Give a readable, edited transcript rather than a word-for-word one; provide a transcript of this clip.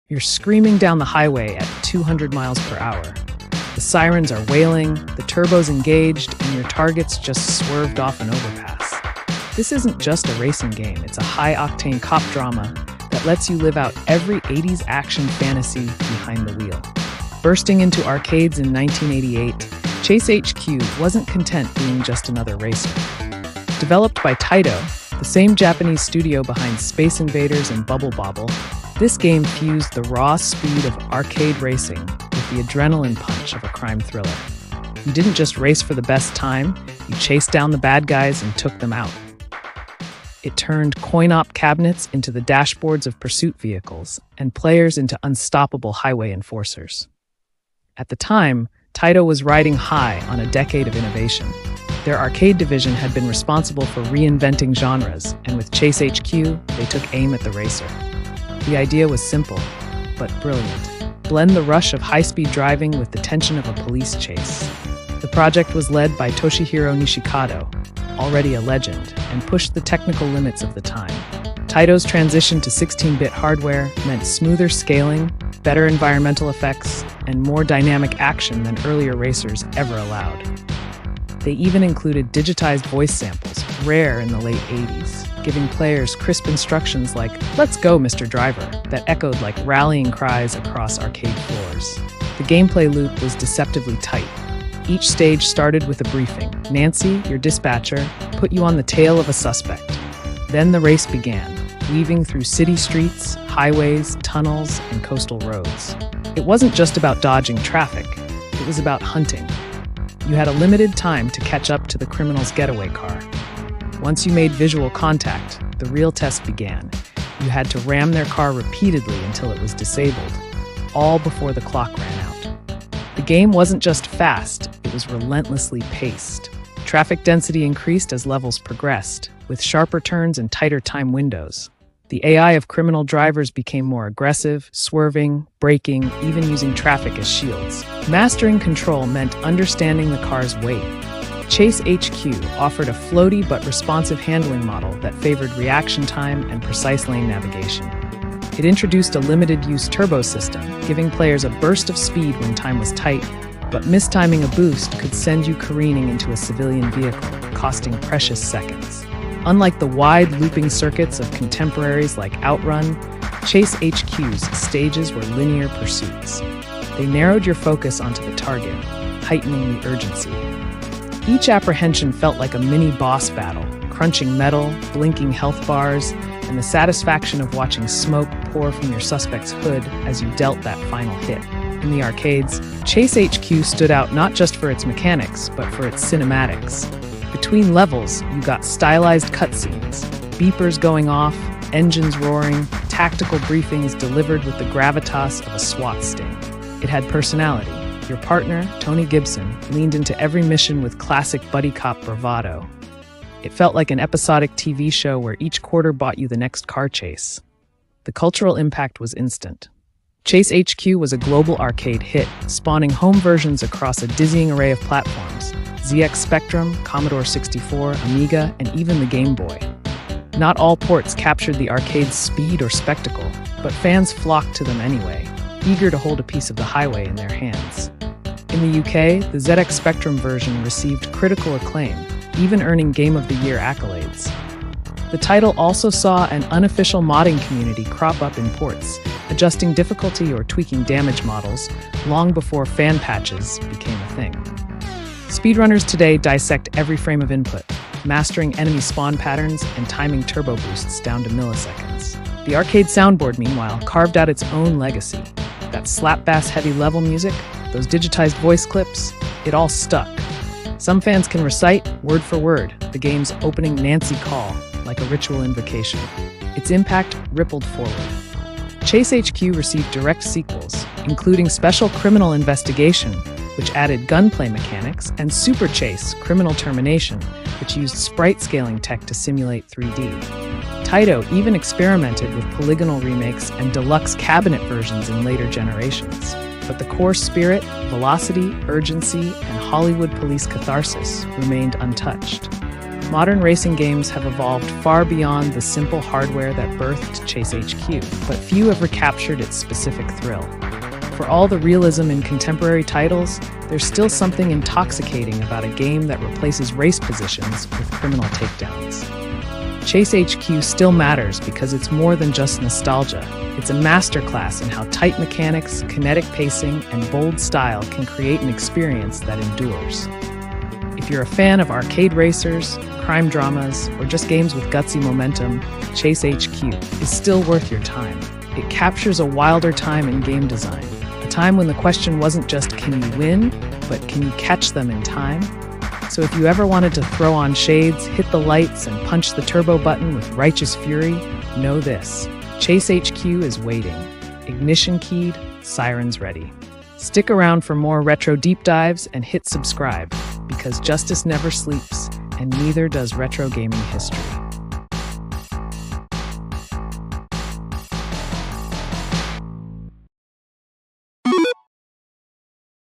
You're screaming down the highway at 200 miles per hour. The sirens are wailing, the turbo's engaged, and your target's just swerved off an overpass. This isn't just a racing game, it's a high-octane cop drama that lets you live out every 80s action fantasy behind the wheel. Bursting into arcades in 1988, Chase HQ wasn't content being just another racer. Developed by Taito, the same Japanese studio behind Space Invaders and Bubble Bobble, this game fused the raw speed of arcade racing with the adrenaline punch of a crime thriller. You didn't just race for the best time, you chased down the bad guys and took them out. It turned coin-op cabinets into the dashboards of pursuit vehicles and players into unstoppable highway enforcers. At the time, Taito was riding high on a decade of innovation. Their arcade division had been responsible for reinventing genres, and with Chase HQ, they took aim at the racer. The idea was simple, but brilliant. Blend the rush of high-speed driving with the tension of a police chase. The project was led by Toshihiro Nishikado, already a legend, and pushed the technical limits of the time. Taito's transition to 16-bit hardware meant smoother scaling, better environmental effects, and more dynamic action than earlier racers ever allowed. They even included digitized voice samples, rare in the late 80s, giving players crisp instructions like, "Let's go, Mr. Driver," that echoed like rallying cries across arcade floors. The gameplay loop was deceptively tight. Each stage started with a briefing. Nancy, your dispatcher, put you on the tail of a suspect. Then the race began, weaving through city streets, highways, tunnels, and coastal roads. It wasn't just about dodging traffic, it was about hunting. You had a limited time to catch up to the criminal's getaway car. Once you made visual contact, the real test began. You had to ram their car repeatedly until it was disabled, all before the clock ran out. The game wasn't just fast, it was relentlessly paced. Traffic density increased as levels progressed, with sharper turns and tighter time windows. The AI of criminal drivers became more aggressive, swerving, braking, even using traffic as shields. Mastering control meant understanding the car's weight. Chase HQ offered a floaty but responsive handling model that favored reaction time and precise lane navigation. It introduced a limited-use turbo system, giving players a burst of speed when time was tight, but mistiming a boost could send you careening into a civilian vehicle, costing precious seconds. Unlike the wide looping circuits of contemporaries like Outrun, Chase HQ's stages were linear pursuits. They narrowed your focus onto the target, heightening the urgency. Each apprehension felt like a mini boss battle, crunching metal, blinking health bars, and the satisfaction of watching smoke pour from your suspect's hood as you dealt that final hit. In the arcades, Chase HQ stood out not just for its mechanics, but for its cinematics. Between levels, you got stylized cutscenes, beepers going off, engines roaring, tactical briefings delivered with the gravitas of a SWAT sting. It had personality. Your partner, Tony Gibson, leaned into every mission with classic buddy cop bravado. It felt like an episodic TV show where each quarter bought you the next car chase. The cultural impact was instant. Chase HQ was a global arcade hit, spawning home versions across a dizzying array of platforms: ZX Spectrum, Commodore 64, Amiga, and even the Game Boy. Not all ports captured the arcade's speed or spectacle, but fans flocked to them anyway, eager to hold a piece of the highway in their hands. In the UK, the ZX Spectrum version received critical acclaim, even earning Game of the Year accolades. The title also saw an unofficial modding community crop up in ports, adjusting difficulty or tweaking damage models long before fan patches became a thing. Speedrunners today dissect every frame of input, mastering enemy spawn patterns and timing turbo boosts down to milliseconds. The arcade soundboard, meanwhile, carved out its own legacy. That slap bass heavy level music, those digitized voice clips, it all stuck. Some fans can recite, word for word, the game's opening Nancy call, like a ritual invocation. Its impact rippled forward. Chase HQ received direct sequels, including Special Criminal Investigation, which added gunplay mechanics, and Super Chase, Criminal Termination, which used sprite scaling tech to simulate 3D. Taito even experimented with polygonal remakes and deluxe cabinet versions in later generations. But the core spirit, velocity, urgency, and Hollywood police catharsis remained untouched. Modern racing games have evolved far beyond the simple hardware that birthed Chase HQ, but few have recaptured its specific thrill. For all the realism in contemporary titles, there's still something intoxicating about a game that replaces race positions with criminal takedowns. Chase HQ still matters because it's more than just nostalgia. It's a masterclass in how tight mechanics, kinetic pacing, and bold style can create an experience that endures. If you're a fan of arcade racers, crime dramas, or just games with gutsy momentum, Chase HQ is still worth your time. It captures a wilder time in game design, a time when the question wasn't just can you win, but can you catch them in time? So if you ever wanted to throw on shades, hit the lights, and punch the turbo button with righteous fury, know this: Chase HQ is waiting. Ignition keyed, sirens ready. Stick around for more retro deep dives and hit subscribe, because justice never sleeps, and neither does retro gaming history.